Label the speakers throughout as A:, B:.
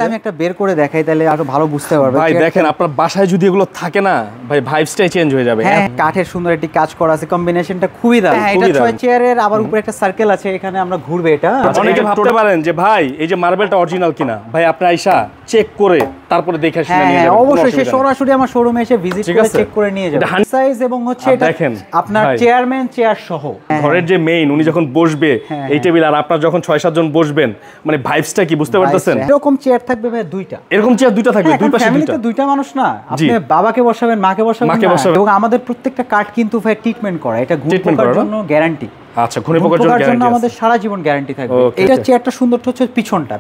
A: আমি একটা বের করে দেখাই তাহলে আরো ভালো বুঝতে পারবে।
B: ভাই দেখেন আপনার বাসায় যদি এগুলো থাকে না ভাই ভাইবসটাই চেঞ্জ হয়ে যাবে।
A: হ্যাঁ কাঠের সুন্দর একটি কাজ করা আছে, কম্বিনেশনটা খুবই দারুণ। হ্যাঁ এটা 6 চেয়ারের আবার উপরে একটা সার্কেল আছে, এখানে আমরা ঘুরবে এটা।
B: অনেকে ভাবতে পারেন যে ভাই এই যে মার্বেলটা অরিজিনাল কিনা, ভাই আপনি আইসা চেক করে তারপরে দেখে শুনে নিয়ে যাবেন।
A: অবশ্যই সে সরাসরি আমার শোরুমে এসে ভিজিট করে চেক করে নিয়ে যাবেন। সাইজ এবং হচ্ছে এটা
B: দেখেন
A: আপনার চেয়ারম্যান চেয়ার সহ
B: ঘরের যে মেইন উনি যখন বসবে এই টেবিল আর আপনার যখন 6-7 জন বসবেন, মানে ভাইবসটা কি বুঝতে পারতেছেন?
A: এরকম চেয়ার থাকবে ভাই দুইটা,
B: এরকম চেয়ার দুইটা থাকবে, দুই পাশে দুইটা।
A: দুইটা মানুষ না, আপনি বাবাকে বসাবেন মাকে বসাবেন এবং আমাদের প্রত্যেকটা কাঠ কিন্তু ভাই ট্রিটমেন্ট করা, এটা ঘুরপোকার জন্য গ্যারান্টি।
B: আচ্ছা ঘুরপোকার জন্য
A: আমাদের সারা জীবন গ্যারান্টি থাকবে। এটা চেয়ারটা সুন্দরটা হচ্ছে পিছনটা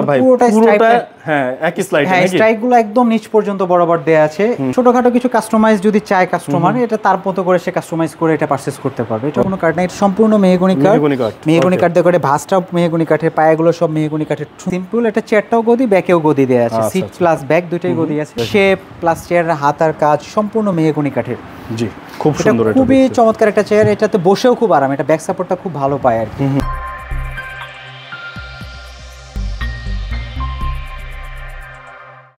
B: ভাই পুরোটা হ্যাঁ একই স্লাইড নাকি? হ্যাঁ
A: স্ট্রাইকগুলো একদম নিচ পর্যন্ত বরাবর দেয়া আছে। ছোটখাটো কিছু কাস্টমাইজ যদি চায় কাস্টমার, এটা তার মতো করে সে কাস্টমাইজ করে এটা পারচেজ করতে পারবে। এটা কোনো কাঠ না, এটা সম্পূর্ণ মেহগনি কাঠ। মেহগনি কাঠ দিয়ে করে ভাঁজটাও মেহগনি কাঠের, পায়াগুলো সব মেহগনি কাঠের। সিম্পল এটা চেয়ারটাও গদি, ব্যাকেও গদি দেয়া আছে, সিট প্লাস ব্যাক দুটোই গদি আছে। শেপ প্লাস চেয়ারের হাতার কাজ সম্পূর্ণ মেহগনি কাঠের।
B: জি খুব সুন্দর, এটা
A: খুবই চমৎকার একটা চেয়ার। এটাতে বসেও খুব আরাম, এটা ব্যাক সাপোর্টটা খুব ভালো পায় আর কি।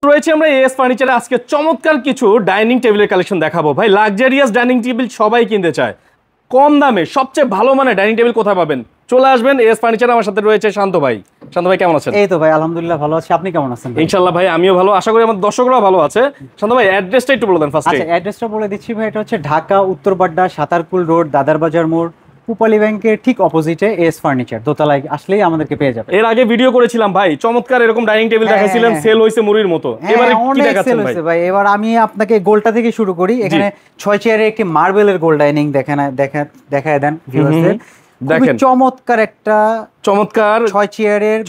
B: রয়েছে আমরা এস ফার্নিচারে আজকে চমৎকার কিছু ডাইনিং টেবিলের কালেকশন দেখাবো। ভাই লাক্সারিয়াস ডাইনিং টেবিল সবাই কিনতে চায়, কম দামে সবচেয়ে ভালো মানে ডাইনিং টেবিল কোথায় পাবেন? চলে আসবেন এস ফার্নিচারে। আমার সাথে রয়েছে শান্ত ভাই। শান্ত ভাই কেমন আছেন?
A: এই তো ভাই আলহামদুলিল্লাহ ভালো আছি, আপনি কেমন আছেন?
B: ইনশাআল্লাহ ভাই আমিও ভালো, আশা করি আমার দর্শকরাও ভালো আছে। শান্ত ভাই অ্যাড্রেসটা একটু বলে দেন ফার্স্টে।
A: আচ্ছা অ্যাড্রেসটা বলে দিচ্ছি ভাই, এটা হচ্ছে ঢাকা উত্তরবাড্ডা সাতারকুল রোড দাদারবাজার মোড়, পুপালি ব্যাংকের ঠিক অপোজিটে এস ফার্নিচার, দোতলায় আসলেই আমাদেরকে পেয়ে যাবে।
B: এর আগে ভিডিও করেছিলাম ভাই, চমৎকার এরকম ডাইনিং টেবিল দেখাইছিলেন, সেল হইছে মুড়ির মতো। এবারে কি দেখাচ্ছেন
A: ভাই? এবার আমি আপনাকে গোলটা থেকে শুরু করি। এখানে 6 চেয়ারের একটি মার্বেলের গোল ডাইনিং দেখায় দেন ভিউয়ারদের। দেখেন চমৎকার একটা 6 চেয়ারের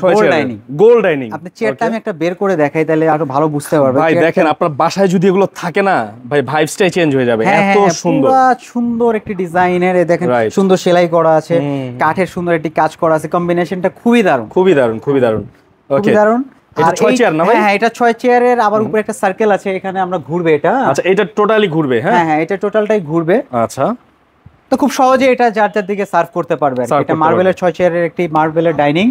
A: গোল ডাইনিং। আপনি চেয়ারটা আমি একটা বের করে দেখাই তাহলে আরো ভালো বুঝতে পারবেন।
B: ভাই দেখেন আপনার বাসায় যদি এগুলো থাকে না ভাই ভাইবসটাই চেঞ্জ হয়ে যাবে। এত সুন্দর
A: সুন্দর একটি ডিজাইনের, দেখেন সুন্দর সেলাই করা আছে, কাঠের সুন্দর একটি কাজ করা আছে, কম্বিনেশনটা খুবই দারুণ,
B: খুবই দারুণ, খুবই দারুণ। ওকে দারুণ। এটা 6 চেয়ার না ভাই?
A: হ্যাঁ এটা 6 চেয়ারের আবার উপরে একটা সার্কেল আছে, এখানে আমরা ঘুরবে এটা।
B: আচ্ছা এটা টোটালি ঘুরবে? হ্যাঁ
A: হ্যাঁ এটা টোটালটাই ঘুরবে।
B: আচ্ছা
A: তো খুব সহজে এটা যার যার দিকে সার্ভ করতে পারবে। এটা মার্বেলের 6 চেয়ারের একটি মার্বেলের ডাইনিং,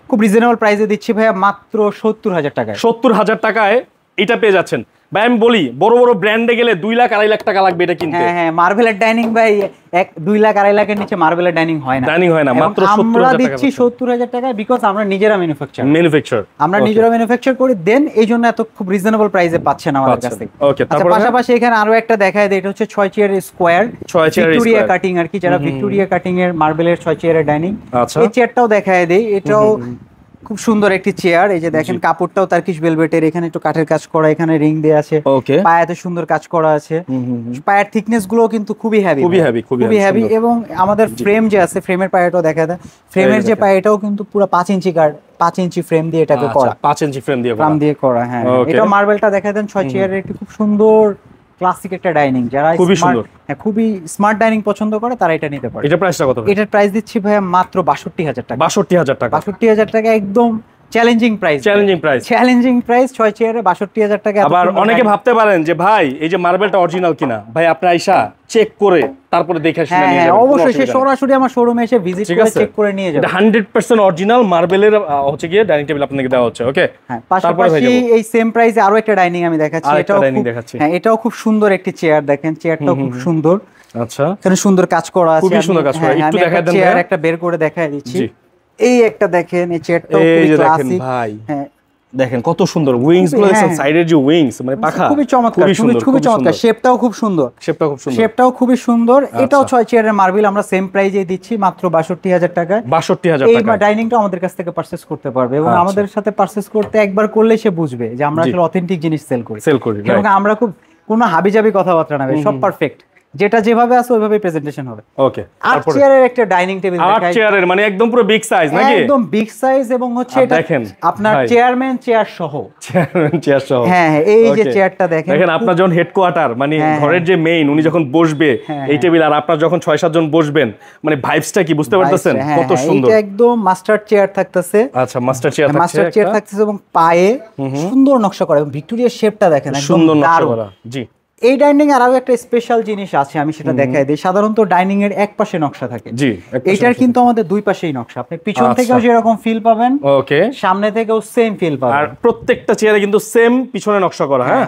A: খুব রিজনেবল প্রাইসে দিচ্ছি ভাইয়া, মাত্র 70,000 টাকায়।
B: 70,000 টাকায় এটা পেয়ে যাচ্ছেন ভাই। আমি বলি বড় বড় ব্র্যান্ডে গেলে 2 লাখ 2.5 লাখ টাকা লাগবে এটা কিনতে।
A: হ্যাঁ হ্যাঁ মার্বেলের ডাইনিং ভাই 2 লাখ 2.5 লাখের নিচে মার্বেলের ডাইনিং হয় না,
B: ডাইনিং হয় না। মাত্র 70,000
A: আমরা দিচ্ছি 70,000 টাকায়, বিকজ আমরা নিজেরা ম্যানুফ্যাকচার আমরা নিজেরা ম্যানুফ্যাকচার করি, দেন এইজন্য এত খুব রিজনেবল প্রাইসে পাচ্ছেন আমাদের কাছ থেকে।
B: ওকে
A: তারপর পাশাপাশি এখানে আরো একটা দেখায় দেই, এটা হচ্ছে 6 চেয়ারের স্কয়ার, ভিক্টোরিয়া কাটিং আর কি, যারা ভিক্টোরিয়া কাটিং এর মার্বেলের 6 চেয়ারের ডাইনিং। এই চেয়ারটাও দেখায় দেই, এটাও খুব সুন্দর একটি চেয়ার। এই যে দেখেন কাপড়টাও টার্কিশ ভেলভেটের, এখানে একটু কাঠের কাজ করা, এখানে রিং দেয়া আছে, পায়াতে সুন্দর কাজ করা আছে। পায়ের থিকনেস গুলো কিন্তু খুবই হেভি এবং আমাদের ফ্রেম যে আছে ফ্রেমের পায়াটাও দেখা যায়। ফ্রেমের যে পায়াটাও কিন্তু পুরো 5 ইঞ্চি ফ্রেম দিয়ে এটাকে করা,
B: 5 ইঞ্চি ফ্রেম দিয়ে করা।
A: হ্যাঁ এটা মার্বেলটা দেখা দেন 6 চেয়ারের একটি খুব সুন্দর ক্লাসিক একটা ডাইনিং। যারা খুবই স্মার্ট ডাইনিং পছন্দ করে তারা এটা নিতে পারে।
B: এটা প্রাইসটা কত?
A: এটার প্রাইস দিচ্ছি ভাইয়া মাত্র 62,000 টাকা।
B: 62,000
A: টাকা একদম চ্যালেঞ্জিং প্রাইস। 6 চেয়ারে 62,000 টাকা।
B: আবার অনেকে ভাবতে পারেন যে ভাই এই যে মার্বেলটা অরিজিনাল কিনা, ভাই আপনি আইসা চেক করে তারপরে দেখে শুনে নিয়ে যাবেন।
A: অবশ্যই সে সরাসরি আমার শোরুমে এসে ভিজিট করে চেক করে নিয়ে যাবেন।
B: 100% অরিজিনাল মার্বেলের হচ্ছে গিয়ে ডাইনিং টেবিল আপনাকে দেওয়া হচ্ছে। ওকে
A: পাশাপাশি এই সেম প্রাইসে আরো একটা ডাইনিং আমি দেখাচ্ছি। এটাও খুব সুন্দর একটি চেয়ার, দেখেন চেয়ারটাও খুব সুন্দর।
B: আচ্ছা
A: এখানে সুন্দর কাজ করা আছে,
B: খুবই সুন্দর কাজ করা। একটু দেখায় দেন,
A: চেয়ার একটা বের করে দেখায় দিচ্ছি। এই একটা দেখেন, এই চেয়ারটাও খুবই ক্লাসিক
B: ভাই। হ্যাঁ দেখেন কত সুন্দর উইংস গুলো, সাইডের যে উইংস মানে পাখা
A: খুবই চমৎকার, খুবই চমৎকার। শেপটাও খুব সুন্দর। এটাও 6 চেয়ারের মার্বেল, আমরা সেম প্রাইসে দিচ্ছি মাত্র 62,000 টাকায়।
B: 62,000
A: টাকা। এই ডাইনিংটা আমাদের কাছ থেকে পারচেজ করতে পারবে এবং আমাদের সাথে পারচেজ করতে একবার করলে সে বুঝবে যে আমরা আসলে অথেন্টিক জিনিস সেল করি এবং আমরা খুব কোনো হাবিজাবি কথাবার্তা না, সব পারফেক্ট, যেটা যেভাবে আছে ওইভাবে প্রেজেন্টেশন হবে।
B: ওকে
A: 8 চেয়ারের একটা ডাইনিং টেবিল দেখাই।
B: 8 চেয়ারের মানে একদম পুরো বিগ সাইজ নাকি?
A: একদম বিগ সাইজ এবং হচ্ছে এটা আপনার চেয়ারম্যান চেয়ার সহ। হ্যাঁ এই যে চেয়ারটা দেখেন
B: আপনার যখন হেডকোয়ার্টার মানে ঘরের যে মেইন উনি যখন বসবে এই টেবিল আর আপনার যখন 6-7 জন বসবেন, মানে ভাইবসটা কি বুঝতে পারতেছেন? কত সুন্দর।
A: এটা একদম মাস্টার চেয়ার থাকতেছে।
B: আচ্ছা মাস্টার চেয়ার
A: থাকতেছে এবং পায়ে সুন্দর নকশা করা এবং ভিক্টোরিয়া শেপটা দেখেন একদম
B: সুন্দর নকশা করা। জি
A: এই ডাইনিং এর আরো একটা স্পেশাল জিনিস আছে, আমি সেটা দেখাই দিই। সাধারণত ডাইনিং এর এক পাশে নকশা থাকে,
B: জি,
A: এইটার কিন্তু আমাদের দুই পাশেই নকশা। আপনি পিছন থেকেও যেরকম ফিল পাবেন, ওকে, সামনে থেকেও সেম ফিল পাবেন।
B: আর প্রত্যেকটা চেয়ারে কিন্তু সেম পিছনে নকশা করা। হ্যাঁ,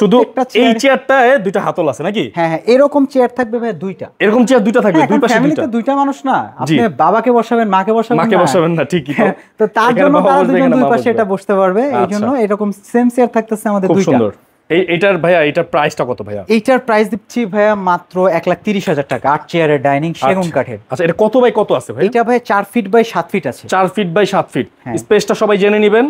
B: শুধু এই চেয়ারটায় দুইটা হাতল আছে নাকি?
A: হ্যাঁ হ্যাঁ, এরকম চেয়ার থাকবে ভাই দুইটা,
B: এরকম চেয়ার দুইটা থাকবে দুই পাশে।
A: ফ্যামিলিতে দুইটা মানুষ না, আপনি বাবাকে বসাবেন, মাকে বসাবেন
B: না, ঠিকই
A: তো তার জন্য তারা দুই পাশে এটা বসতে পারবে। এইজন্য এরকম সেম চেয়ার থাকতেছে আমাদের দুইটা।
B: খুব সুন্দর। এইটার ভাইয়া এইটার প্রাইসটা কত ভাইয়া?
A: এইটার প্রাইস দিচ্ছি ভাইয়া মাত্র 1,30,000 টাকা। 8 চেয়ারের ডাইনিং, সেগুন কাঠের।
B: আচ্ছা, এটা কত বাই কত আছে ভাই?
A: এটা ভাই 4 ফিট বাই 7 ফিট আছে।
B: 4 ফিট বাই 7 ফিট। স্পেসটা সবাই জেনে নেবেন,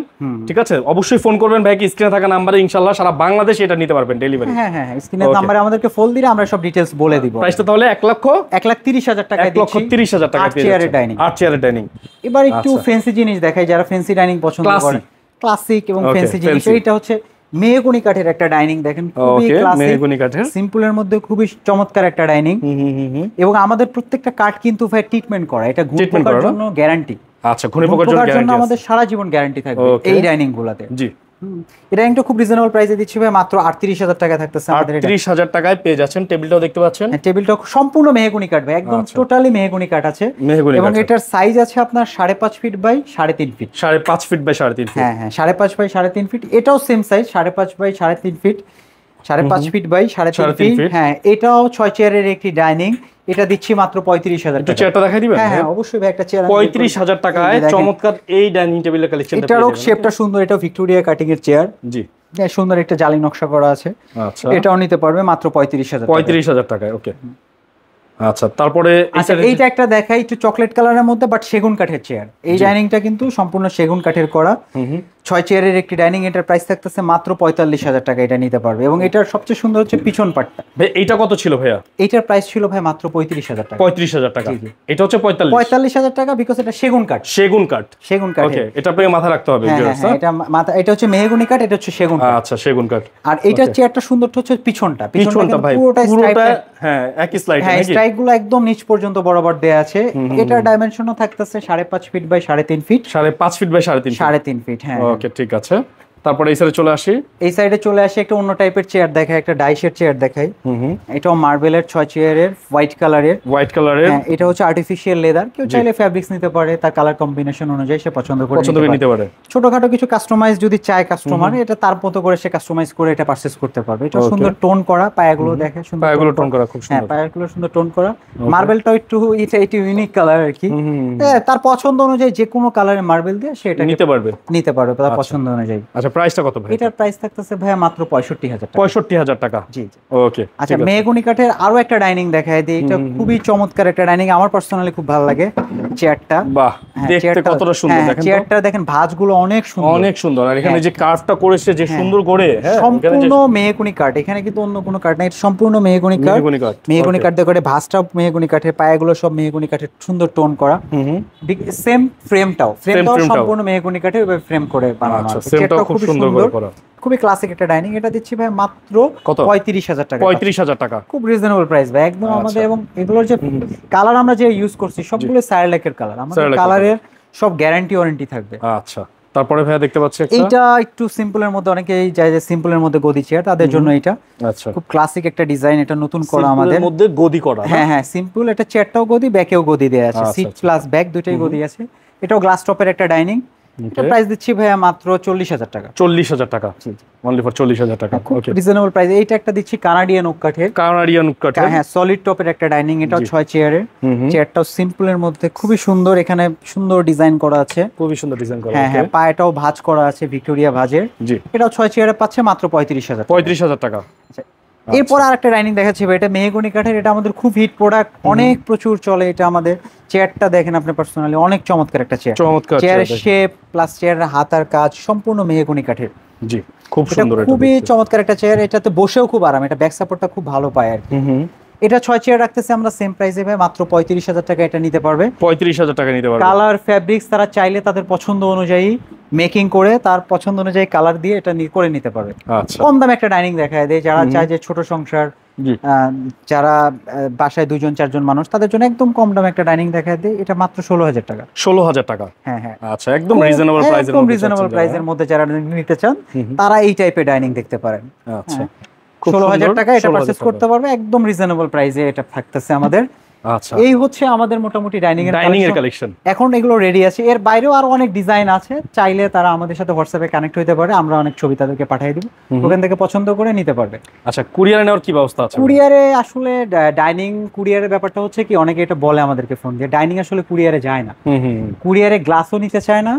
B: ঠিক আছে? অবশ্যই ফোন করবেন ভাই, কি স্ক্রিনে থাকা নাম্বারে ইনশাআল্লাহ সারা বাংলাদেশে এটা নিতে পারবেন ডেলিভারি।
A: হ্যাঁ হ্যাঁ, স্ক্রিনের নাম্বারে আমাদেরকে ফোন দিলে আমরা সব ডিটেইলস বলে দিব।
B: প্রাইসটা তাহলে
A: 1,30,000 টাকা দিচ্ছি।
B: 1,30,000 টাকা
A: 8 চেয়ারের ডাইনিং।
B: 8 চেয়ারের ডাইনিং।
A: এবার একটু ফ্যান্সি জিনিস দেখাই, যারা ফ্যান্সি ডাইনিং পছন্দ করে, ক্লাসিক এবং ফ্যান্সি জিনিস। এইটা হচ্ছে মেহগনি কাঠের একটা ডাইনিং, দেখেন খুবই ক্লাসিক, মেহগনি কাঠের, সিম্পলের মধ্যে খুবই চমৎকার একটা ডাইনিং। এবং আমাদের প্রত্যেকটা কাঠ কিন্তু ভাই ট্রিটমেন্ট করা, এটা ঘুরে পোকার জন্য গ্যারান্টি।
B: আচ্ছা, ঘুরে পোকার জন্য
A: আমাদের সারা জীবন গ্যারান্টি থাকবে এই ডাইনিং গুলাতে। জি, এটা একটা খুব রিজনেবল প্রাইসে দিচ্ছি ভাই, মাত্র 38,000 টাকা থাকতেছে আমাদের।
B: 38,000 টাকায় পেয়ে যাচ্ছেন। টেবিলটাও দেখতে পাচ্ছেন,
A: টেবিলটা সম্পূর্ণ মেহগনি কাঠ ভাই, একদম টোটালি মেহগনি কাঠ আছে। এবং এটার সাইজ আছে আপনার 5.5 feet by 3.5 feet. 5.5 feet by 3.5 feet. হ্যাঁ হ্যাঁ, 5.5 বাই 3.5 ফিট। এটাও same size, 5.5 by 3.5 feet, 5.5 feet by 3.5 feet. হ্যাঁ, এটাও 6 চেয়ারের একটি ডাইনিং। এটা দিচ্ছি মাত্র 35,000 টাকা।
B: চেয়ারটা দেখাই দিবেন?
A: হ্যাঁ অবশ্যই ভাই, একটা চেয়ার
B: 35,000 টাকায় চমৎকার এই ডাইনিং টেবিলের কালেকশন।
A: এটারও শেপটা সুন্দর, এটা ভিক্টোরিয়া কাটিং এর চেয়ার। জি, সুন্দর একটা জালি নকশা করা আছে। আচ্ছা, এটাও নিতে পারবে মাত্র
B: 35,000 টাকায়। ওকে, আচ্ছা, তারপরে
A: এইটা একটা দেখাই, একটু চকলেট কালারের মধ্যে বাট সেগুন কাঠের চেয়ার। এই ডাইনিংটা কিন্তু সম্পূর্ণ সেগুন কাঠের করা, 6 চেয়ারের একটি ডাইনিং। এটার প্রাইস থাকতেছে মাত্র 45,000 টাকা, এটা নিতে পারবে। এবং এটার সবচেয়ে সুন্দর হচ্ছে পিছন পাটটা।
B: ভাই এইটা কত ছিল ভাইয়া?
A: এটার প্রাইস ছিল ভাই মাত্র 35,000 টাকা।
B: 35,000 টাকা। এটা হচ্ছে 45,000
A: টাকা, বিকজ এটা সেগুন কাঠ।
B: সেগুন কাঠ,
A: সেগুন কাঠ।
B: ওকে, এটা আপনাকে মাথা রাখতে হবে।
A: এটা মাথা, এটা হচ্ছে মেহগনি কাঠ, এটা হচ্ছে সেগুন কাঠ।
B: আচ্ছা, সেগুন কাঠ।
A: আর এইটার চেয়ারটা সুন্দর হচ্ছে পিছনটা
B: ভাই পুরোটা হ্যাঁ একই স্লাইড,
A: হ্যাঁ স্ট্রাইকগুলো একদম নিচ পর্যন্ত বরাবর দেয়া আছে। এটার ডাইমেনশনও থাকতেছে 5.5 feet by 3.5 feet.
B: 5.5 feet by 3.5
A: feet. হ্যাঁ,
B: ওকে, ঠিক আছে। তারপরে এই সাইডে চলে আসি।
A: এই সাইডে চলে আসি, একটা অন্য টাইপের চেয়ার দেখাই, একটা ডাইসের চেয়ার দেখাই। এটাও মার্বেলের 6 চেয়ারের, হোয়াইট কালারের। হ্যাঁ, এটা হচ্ছে আর্টিফিশিয়াল লেদার। কেউ চাইলে ফ্যাব্রিক্স নিতে পারে, তার কালার কম্বিনেশন অনুযায়ী সে পছন্দ করে নিতে পারে। ছোটখাটো কিছু কাস্টমাইজ যদি চায় কাস্টমার, এটা তার মতো করে সে কাস্টমাইজ করে এটা পারচেজ করতে পারবে। এটা সুন্দর টোন করা, পায়াগুলো দেখে সুন্দর,
B: পায়াগুলো টোন করা খুব সুন্দর।
A: হ্যাঁ, পায়াগুলো সুন্দর টোন করা। মার্বেলটাও একটু এটা ইউনিক কালার আর কি। হ্যাঁ, তার পছন্দ অনুযায়ী যে কোনো কালারের মার্বেল দিয়ে সে এটা নিতে পারবে তার পছন্দ অনুযায়ী।
B: আচ্ছা, প্রাইসটা কত ভাই?
A: এটার প্রাইস থাকতেছে ভাই মাত্র 65,000 টাকা।
B: 65,000 টাকা।
A: জি জি, ওকে। আচ্ছা, মেহগনি কাঠের আরো একটা ডাইনিং দেখায় দিই। এটা খুবই চমৎকার একটা ডাইনিং, আমার পার্সোনালি খুব ভালো লাগে চেয়ারটা।
B: বাহ, দেখতে কতটা সুন্দর দেখেন।
A: চেয়ারটা দেখেন, ভাঁজগুলো অনেক সুন্দর,
B: অনেক সুন্দর। আর এখানে যে কার্ভটা করেছে, যে সুন্দর করে, হ্যাঁ,
A: সম্পূর্ণ মেহগনি কাঠ। এখানে কিন্তু অন্য কোনো কাঠ নাই, সম্পূর্ণ মেহগনি কাঠ। মেহগনি কাঠ দিয়ে করে, ভাঁজটাও মেহগনি কাঠের, পায়াগুলো সব মেহগনি কাঠের, সুন্দর টোন করা। সেম ফ্রেমটাও সম্পূর্ণ মেহগনি কাঠের ফ্রেম করে বানানো আছে। চেয়ারটা খুব সুন্দর করা, খুবই ক্লাসিক একটা ডাইনিং। এটা দিচ্ছি ভাই মাত্র 35,000 টাকা।
B: 35,000 টাকা,
A: খুব রিজনেবল প্রাইস ভাই, একদম আমাদের। এবং এগুলোর যে কালার আমরা যে ইউজ করছি সবগুলো সায়ারলেকের কালার, আমাদের কালারের সব গ্যারান্টি ওয়ারেন্টি থাকবে।
B: আচ্ছা, তারপরে ভাইয়া দেখতে পাচ্ছি
A: এইটা একটু সিম্পলের মধ্যে, অনেকেই যায় যে সিম্পলের মধ্যে গদি চেয়ার, তাদের জন্য এটা। আচ্ছা, খুব ক্লাসিক একটা ডিজাইন, এটা নতুন করা আমাদের
B: মধ্যে গদি করা।
A: হ্যাঁ হ্যাঁ, সিম্পল। এটা চেয়ারটাও গদি, ব্যাকেও গদি দেয়া আছে, সিট প্লাস ব্যাক দুটোই গদি আছে। এটাও গ্লাস টপের একটা ডাইনিং। এটা প্রাইস দিচ্ছি ভাইয়া মাত্র 40,000 টাকা।
B: 40,000 টাকা, অনলি ফর 40,000 টাকা।
A: ওকে, রিজনেবল প্রাইস। এইটা একটা দিচ্ছি কানাডিয়ান ওক কাঠের। হ্যাঁ, সলিড টপের একটা ডাইনিং। এটাও 6 চেয়ারের। চেয়ারটাও সিম্পলের মধ্যে খুবই সুন্দর, এখানে সুন্দর ডিজাইন করা আছে,
B: খুবই সুন্দর ডিজাইন করা।
A: হ্যাঁ হ্যাঁ, পায়াটাও ভাঁজ করা আছে ভিক্টোরিয়া ভাঁজের। জি, এটাও 6 চেয়ারে পাচ্ছে মাত্র 35,000
B: টাকা।
A: এরপর আরেকটা ডাইনিং দেখাচ্ছি ভাই, এটা মেহগনি কাঠের। এটা আমাদের খুব হিট প্রোডাক্ট, অনেক প্রচুর চলে এটা আমাদের। চেয়ারটা দেখেন আপনি পার্সোনালি, অনেক চমৎকার একটা চেয়ার। চেয়ারের শেপ প্লাস চেয়ারের হাতার কাজ সম্পূর্ণ মেহগনি কাঠের। জি, খুব সুন্দর, খুবই চমৎকার একটা চেয়ার। এটাতে বসেও খুব আরাম, এটা ব্যাক সাপোর্টটা খুব ভালো পায় আর কি। এটা 6 চেয়ার রাখতেছে আমরা সেম প্রাইসে ভাই, মাত্র 35,000 টাকা এটা নিতে পারবে।
B: 35,000 টাকা নিতে পারবে।
A: কালার ফ্যাব্রিক্স তারা চাইলে তাদের পছন্দ অনুযায়ী মেকিং করে, তার পছন্দ অনুযায়ী কালার দিয়ে এটা করে নিতে পারবে। আচ্ছা, কম দামে একটা ডাইনিং দেখায় দেয়, যারা চায় যে ছোট সংসার, যারা বাসায় 2-4 মানুষ, তাদের জন্য একদম কম দামে একটা ডাইনিং দেখায় দেয়। এটা মাত্র 16,000 টাকা।
B: 16,000 টাকা। হ্যাঁ হ্যাঁ, আচ্ছা, একদম রিজনেবল প্রাইসের মধ্যে,
A: রিজনেবল প্রাইসের মধ্যে যারা নিতে চান তারা এই টাইপের ডাইনিং দেখতে পারেন। আচ্ছা, 16,000 টাকা এটা পারচেজ করতে পারবে, একদম রিজনেবল প্রাইসে এটা থাকতেছে আমাদের।
B: আচ্ছা,
A: এই হচ্ছে আমাদের মোটামুটি ডাইনিং
B: এর কালেকশন।
A: এখন এগুলো রেডি আছে, এর বাইরেও আরো অনেক ডিজাইন আছে, চাইলে তারা আমাদের সাথে হোয়াটসঅ্যাপে কানেক্ট হইতে পারে, আমরা অনেক ছবি তাদেরকে পাঠিয়ে দিব, ওখান থেকে পছন্দ করে নিতে পারবে।
B: আচ্ছা, কুরিয়ারে নেওয়ার কি ব্যবস্থা আছে?
A: কুরিয়ারে আসলে ডাইনিং কুরিয়ারের ব্যাপারটা হচ্ছে কি, অনেকে এটা বলে আমাদেরকে ফোন দিয়ে, ডাইনিং আসলে কুরিয়ারে যায় না। কুরিয়ারে গ্লাসও নিতে চায় না,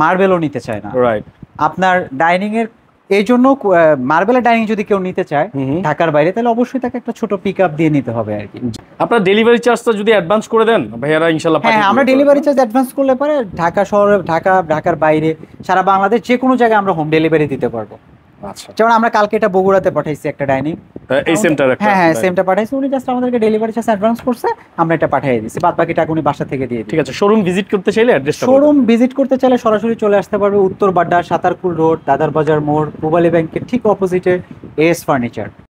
A: মার্বেলও নিতে চায় না।
B: রাইট।
A: আপনার ডাইনিং এর এই জন্য মার্বেলের ডাইনিং যদি কেউ নিতে চায় ঢাকার বাইরে, তাহলে অবশ্যই তাকে একটা ছোট পিক আপ দিয়ে নিতে হবে আর কি।
B: আপনার ডেলিভারি চার্জটা যদি অ্যাডভান্স করে দেন ভাইয়ারা ইনশাআল্লাহ
A: হ্যাঁ, আমরা ডেলিভারি চার্জ অ্যাডভান্স করলে পরে ঢাকা শহরে, ঢাকার বাইরে, সারা বাংলাদেশ যে কোনো জায়গায় আমরা হোম ডেলিভারি দিতে পারবো।
B: আচ্ছা,
A: যেমন আমরা কালকে এটা বগুড়াতে পাঠাইছি একটা ডাইনিং,
B: এই সেমটার একটা।
A: হ্যাঁ, সেমটা পাঠাইছি, উনি জাস্ট আমাদেরকে ডেলিভারি চার্জ অ্যাডভান্স করছে, আমরা এটা পাঠিয়ে দিয়েছি, বাদ বাকি টাকা উনি বাসা থেকে দিয়ে দিই।
B: ঠিক আছে, শোরুম ভিজিট করতে চাইলে অ্যাড্রেসটা?
A: শোরুম ভিজিট করতে চাইলে সরাসরি চলে আসতে পারবে উত্তর বাড্ডা, সাতারকুল রোড, দাদার বাজার মোড়, পূবালী ব্যাংকের ঠিক অপোজিটে এস ফার্নিচার।